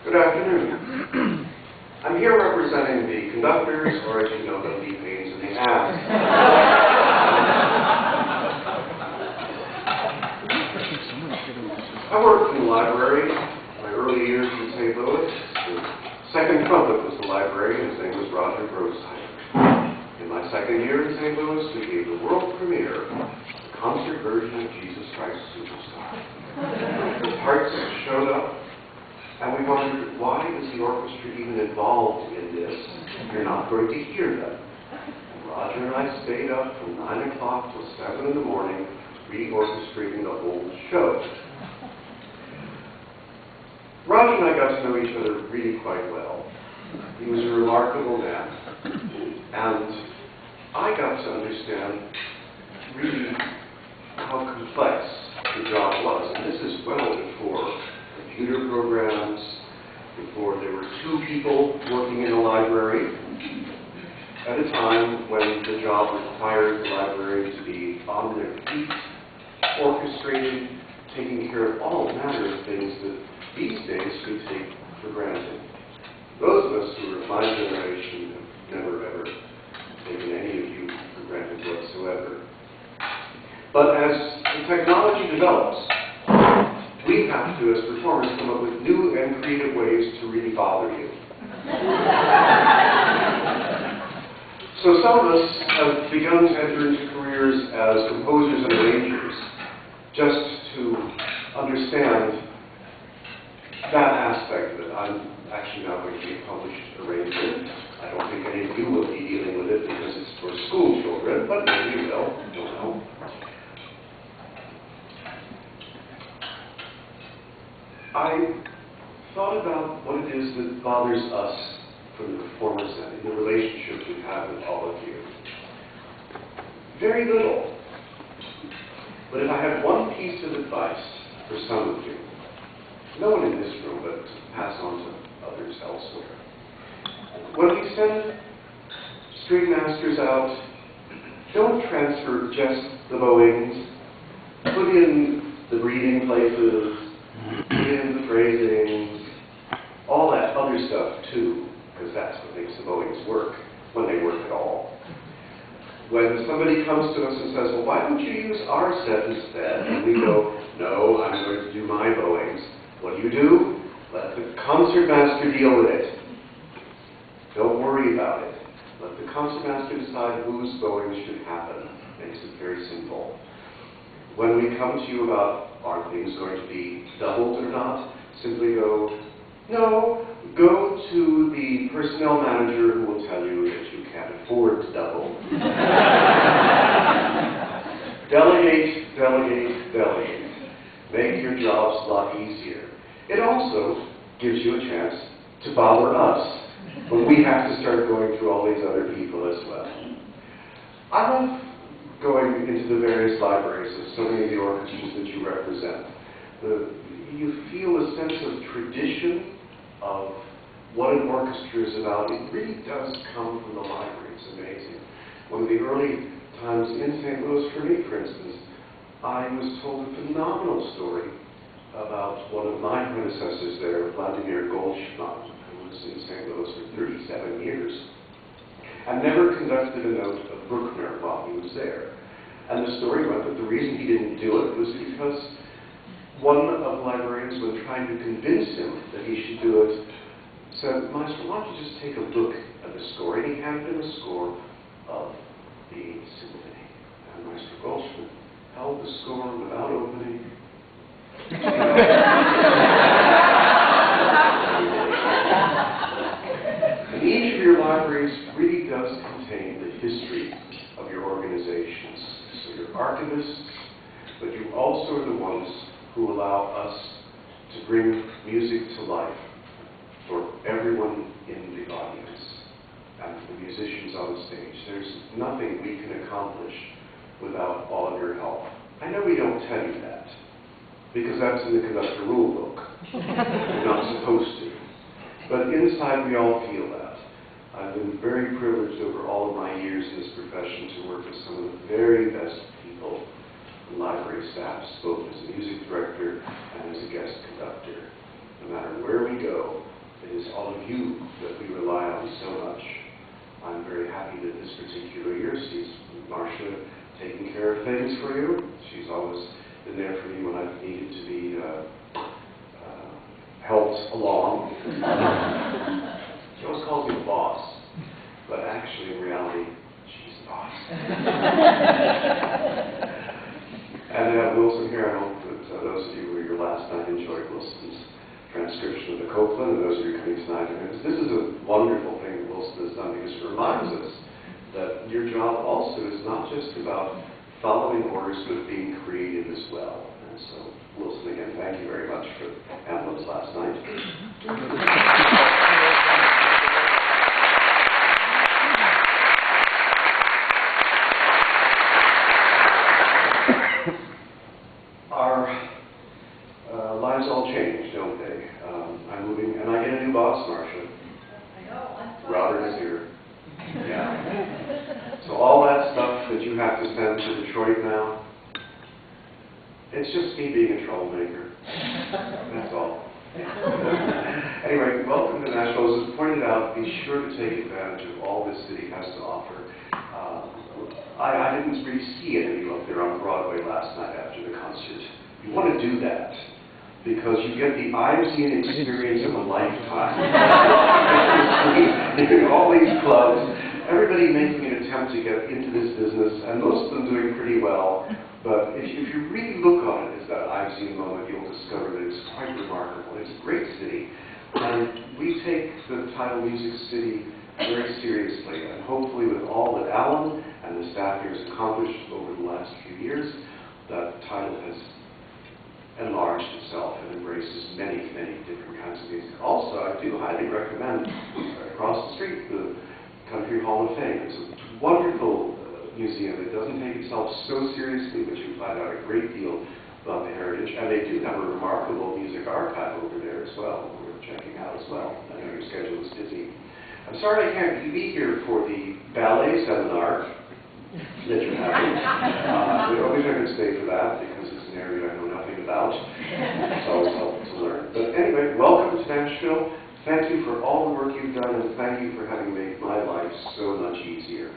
Good afternoon. I'm here representing the conductors, or as you know, the knee pains in the ass. I worked in the library my early years in St. Louis. The second trumpet was the librarian. His name was Roger Grossheimer. In my second year in St. Louis, we gave the world premiere of the concert version of Jesus Christ Superstar. The parts showed up. And we wondered, why is the orchestra even involved in this? You're not going to hear them. And Roger and I stayed up from 9 o'clock till 7 in the morning, re-orchestrating the whole show. Roger and I got to know each other really quite well. He was a remarkable man. And I got to understand really how complex the job was. And this is well before computer programs, before there were two people working in a library, at a time when the job required the library to be on their feet, orchestrating, taking care of all manner of things that these days we take for granted. Those of us who are of my generation have never ever taken any of you for granted whatsoever. But as the technology develops, we have to, as performers, come up with new and creative ways to really bother you. So some of us have begun to enter into careers as composers and arrangers, just to understand that aspect of it. I'm actually not going to be a published arranger. I don't think any of you will be dealing with it because it's for school children, but maybe you will. I don't know. I thought about what it is that bothers us from the performance end, in the relationship we have with all of you. Very little. But if I had one piece of advice for some of you, no one in this room, but to pass on to others elsewhere. When we send string masters out, don't transfer just the bowings. Put in the breathing places, in the phrasings, all that other stuff too, because that's what makes the bowings work, when they work at all. When somebody comes to us and says, well, why don't you use our set instead? And we go, no, I'm going to do my bowings. What do? Let the concertmaster deal with it. Don't worry about it. Let the concertmaster decide whose bowings should happen. Makes it very simple. When we come to you about, are things going to be doubled or not, simply go, no, go to the personnel manager who will tell you that you can't afford to double. Delegate, delegate, delegate. Make your jobs a lot easier. It also gives you a chance to bother us when we have to start going through all these other people as well. I love going into the various libraries of so many of the orchestras that you represent. You feel a sense of tradition of what an orchestra is about. It really does come from the library. It's amazing. One of the early times in St. Louis, for me, for instance, I was told a phenomenal story about one of my predecessors there, Vladimir Goldschmidt, who was in St. Louis for 37 years. and never conducted a note of Bruckner while he was there. And the story went that the reason he didn't do it was because one of the librarians, when trying to convince him that he should do it, said, "Maestro, why don't you just take a look at the score?" And he handed him a score of the symphony. And Maestro Goldschmidt held the score without opening. And each of your libraries really does contain the history of your organizations. So you're archivists, but you also are the ones who allow us to bring music to life for everyone in the audience and for the musicians on the stage. There's nothing we can accomplish without all of your help. I know we don't tell you that, because that's in the conductor rule book. You're not supposed to. But inside we all feel that. I've been very privileged over all of my years in this profession to work with some of the very best people in library staffs, both as a music director and as a guest conductor. And matter where we go, it is all of you that we rely on so much. I'm very happy that this particular year sees Marcia taking care of things for you. She's always been there for me when I've needed to be helped along. She always calls me the boss, but actually in reality, she's the boss. And Wilson here, I hope that those of you who were here last night enjoyed Wilson's transcription of the Copeland, and those of you coming tonight. This is a wonderful thing that Wilson has done, because it reminds us that your job also is not just about following orders, but being creative as well. And so, Wilson, again, thank you very much for ambulance last night. Our lives all change, don't they? I'm moving, and I get a new boss, Marcia. I know. Robert is here. Yeah. So all that stuff that you have to send to Detroit now, it's just me being a troublemaker. That's all. Anyway, welcome to Nashville. As was pointed out, be sure to take advantage of all this city has to offer. I didn't really see any of you up there on Broadway last night after the concert. You want to do that, because you get the I've seen experience of a lifetime. All these clubs, everybody making an attempt to get into this business, and most of them doing pretty well. But if you really look on it as that I've seen moment, you'll discover that it's quite remarkable. It's a great city, and we take the title Music City very seriously, and hopefully with all that Alan and the staff here has accomplished over the last few years, that title has enlarged itself and embraces many, many different kinds of music. Also, I do highly recommend across the street the Country Hall of Fame. It's a wonderful museum. It doesn't take itself so seriously, but you find out a great deal about the heritage. And they do have a remarkable music archive over there as well, we're checking out as well. I know your schedule is busy. I'm sorry I can't be here for the ballet seminar that you're having. I wish I could stay for that, because it's an area I know nothing about. It's always helpful to learn. But anyway, welcome to Nashville. Thank you for all the work you've done, and thank you for having made my life so much easier.